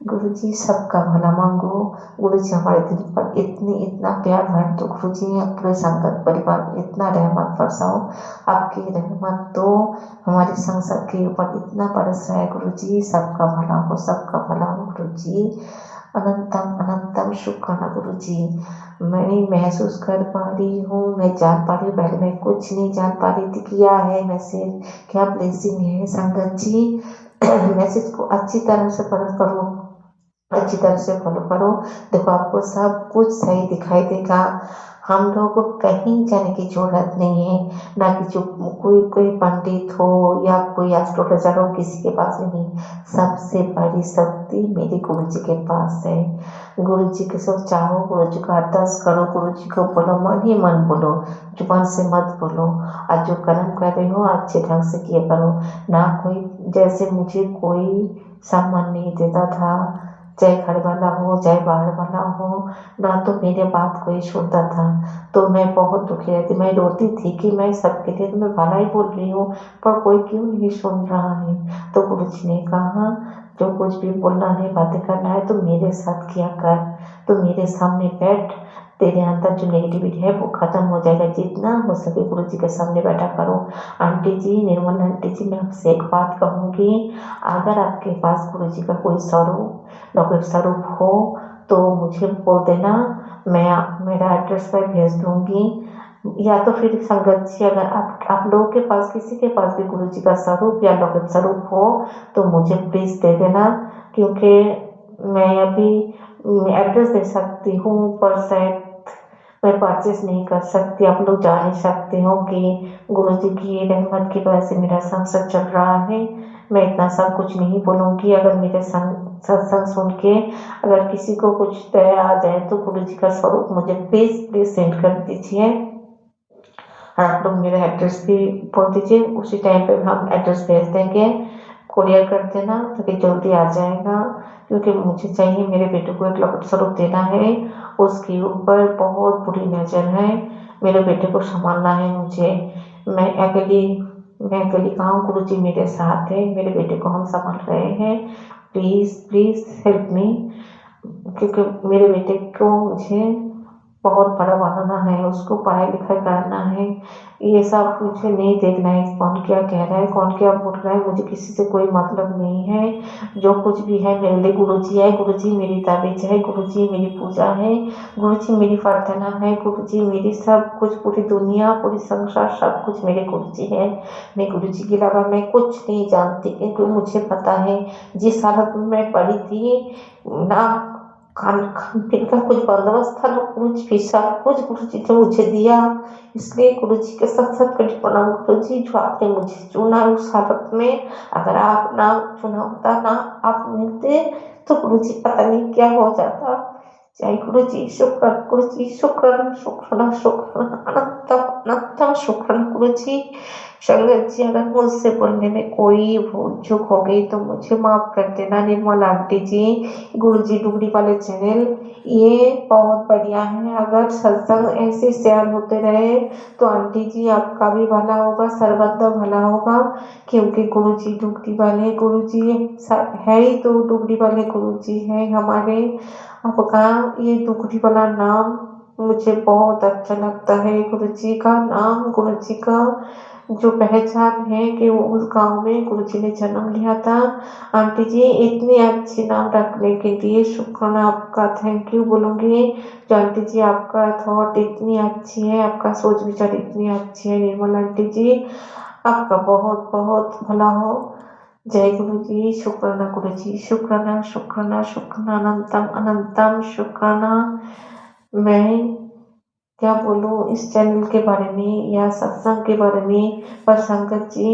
गुरुजी सबका भला मांगो गुरुजी, हमारे दिल पर इतना प्यार भर दो गुरुजी, पूरे संगत परिवार में इतना रहमत बरसाओ, आपकी रहमत तो हमारे संसार के ऊपर इतना बरस रहा है गुरुजी, सबका भला हो, सबका भला हो गुरुजी, अनंतम अनंतम शुक्राना गुरुजी। मैं महसूस कर पा रही हूँ, मैं जान पा रही हूँ, पहले मैं कुछ नहीं जान पा रही थी क्या है मैसेज, क्या ब्लेसिंग है संगत जी। मैसेज को अच्छी तरह से पढ़ करो, अच्छी तरह से फॉलो करो, देखो आपको सब कुछ सही दिखाई देगा। हम लोगों को कहीं जाने की जरूरत नहीं है, ना कि जो कोई पंडित हो या कोई एस्ट्रोलॉजर हो, किसी के पास नहीं। सबसे बड़ी शक्ति मेरे गुरु जी के पास है। गुरु जी के सब चाहो, गुरु जी का अरदास करो, गुरु जी को बोलो, मन ही मन बोलो, जुबान से मत बोलो, और जो कर्म कर रहे हो अच्छे ढंग से किया करो। ना कोई, जैसे मुझे कोई सम्मान नहीं देता था, चाहे घर वाला हो चाहे बाहर वाला हो, ना तो मेरे बात कोई सुनता था, तो मैं बहुत दुखी रहती, मैं रोती थी कि मैं सबके लिए तो मैं भला ही बोल रही हूँ, पर कोई क्यों नहीं सुन रहा है। तो गुरु जी ने कहा जो कुछ भी बोलना है, बातें करना है, तो मेरे साथ किया कर, तो मेरे सामने बैठ, तेरे अंदर जो नेगेटिविटी है वो खत्म हो जाएगा, जितना हो सके गुरु जी के सामने बैठा करो। आंटी जी, निर्मल आंटी जी, मैं आपसे एक बात कहूँगी, अगर आपके पास गुरु जी का कोई स्वरूप हो तो मुझे बोल देना, मैं मेरा एड्रेस पर भेज दूँगी, या तो फिर संगत जी, अगर आप लोगों के पास, किसी के पास भी गुरु जी का स्वरूप या लौकिक स्वरूप हो तो मुझे प्लीज़ दे देना, क्योंकि मैं अभी एड्रेस दे सकती हूँ पर शायद मैं परचेस नहीं कर सकती। आप लोग जान ही सकते हो कि गुरु जी की रहमत की वजह से मेरा संसार चल रहा है। मैं इतना सब कुछ नहीं बोलूँगी, अगर मेरे सत्संग सुन के अगर किसी को कुछ दया आ जाए तो गुरु जी का स्वरूप मुझे प्लीज़ सेंड कर दीजिए। आप लोग मेरा एड्रेस भी बोल दीजिए, उसी टाइम पे हम एड्रेस भेज देंगे। कुरियर कर देना ताकि जल्दी आ जाएगा, क्योंकि मुझे चाहिए, मेरे बेटे को एक लौकिक स्वरूप देना है। उसके ऊपर बहुत बुरी नज़र है, मेरे बेटे को संभालना है मुझे। मैं अकेली कहाँ हूँ, गुरुजी मेरे साथ है, मेरे बेटे को हम संभाल रहे हैं। प्लीज़ प्लीज़ हेल्प मी, क्योंकि मेरे बेटे को मुझे बहुत बड़ा बनाना है, उसको पढ़ाई लिखाई कराना है। ये सब मुझे नहीं देखना है कौन क्या कह रहा है, कौन क्या बोल रहा है, मुझे किसी से कोई मतलब नहीं है। जो कुछ भी है मेरे लिए गुरुजी है। गुरुजी मेरी ताबीज़ है, गुरुजी मेरी पूजा है, गुरुजी मेरी प्रार्थना है, गुरुजी मेरी सब कुछ, पूरी दुनिया, पूरी संसार, सब कुछ मेरे गुरुजी है। मैं गुरुजी के अलावा मैं कुछ नहीं जानती, क्योंकि मुझे पता है जिस हालत में मैं पड़ी थी ना, खान पीने का कुछ बंदोबस्त था, कुछ भी सब कुछ गुरुजी ने मुझे दिया। इसलिए गुरुजी के साथ साथ कटी प्रणाम गुरुजी, जो आपने मुझे चुना उस हालत में। अगर आप ना चुना होता, ना आप मिलते, तो गुरुजी पता नहीं क्या हो जाता। जय गुरुजी, शुक्र गुरुजी, शुक्र शुक्र शुक्र, अनंतम अनंतम शुक्र गुरुजी। संगत जी, अगर मुझसे बोलने में कोई भूल चूक हो गई तो मुझे माफ कर देना। निर्मल आंटी जी, गुरुजी डुगरी वाले चैनल ये बहुत बढ़िया है। अगर सत्संग ऐसे शेयर होते रहे तो आंटी जी आपका भी भला होगा, सर्वत का भला होगा, क्योंकि गुरुजी डुगरी वाले गुरुजी है ही तो डुगरी वाले गुरुजी हैं हमारे। आपका ये डुगरी वाला नाम मुझे बहुत अच्छा लगता है। गुरुजी का नाम, गुरुजी का जो पहचान है कि वो उस गांव में गुरुजी ने जन्म लिया था। आंटी जी, इतनी अच्छी नाम रखने के लिए शुक्राना आपका, थैंक यू बोलूँगी। जो आंटी जी आपका थॉट इतनी अच्छी है, आपका सोच विचार इतनी अच्छी है निर्मल आंटी जी, आपका बहुत बहुत भला हो। जय गुरु जी, शुक्राना गुरु जी, शुक्राना शुक्राना शुक्राना, अनंतम अनंतम शुक्राना। मैं क्या बोलूँ इस चैनल के बारे में या सत्संग के बारे में, पर संगत जी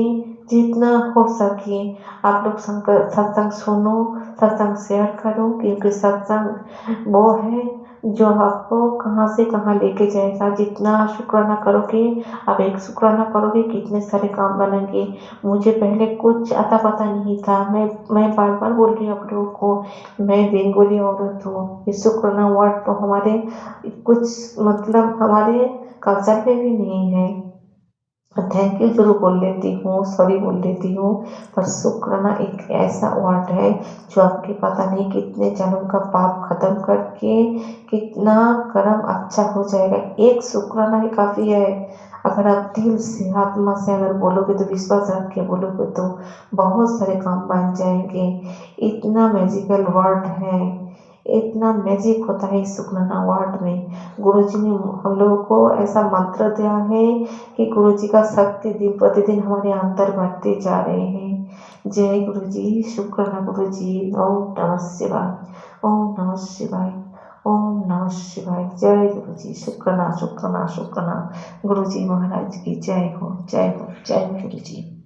जितना हो सके आप लोग सत्संग सुनो, सत्संग शेयर करो, क्योंकि सत्संग वो है जो आपको कहाँ से कहाँ लेके जाएगा। जितना शुक्राना करोगे, आप एक शुक्राना करोगे कितने सारे काम बनेंगे। मुझे पहले कुछ अता पता नहीं था, मैं बार बार बोल रही हूँ आप लोगों को, मैं बेंगोली औरत हूँ। ये शुक्राना वर्ड तो हमारे कुछ मतलब हमारे कल्चर में भी नहीं है। थैंक यू जरूर बोल लेती हूँ, सॉरी बोल लेती हूँ, पर शुक्राना एक ऐसा वर्ड है जो आपके पता नहीं कितने जन्म का पाप खत्म करके कितना कर्म अच्छा हो जाएगा। एक शुक्राना ही काफ़ी है। अगर आप दिल से, आत्मा से अगर बोलोगे तो, विश्वास रख के बोलोगे तो बहुत सारे काम बन जाएंगे। इतना मैजिकल वर्ड है, इतना मैजिक होता है इस शुक्राना वर्ड में। गुरुजी ने हम लोगों को ऐसा मंत्र दिया है कि गुरुजी का शक्ति दिन प्रतिदिन हमारे अंदर बढ़ते जा रहे हैं। जय गुरुजी, शुक्राना गुरुजी। ओम नमः शिवाय, ओम नमः शिवाय, ओम नमः शिवाय। जय गुरुजी, शुक्राना शुक्राना शुक्राना। गुरुजी महाराज की जय हो, जय हो, जय गुरुजी।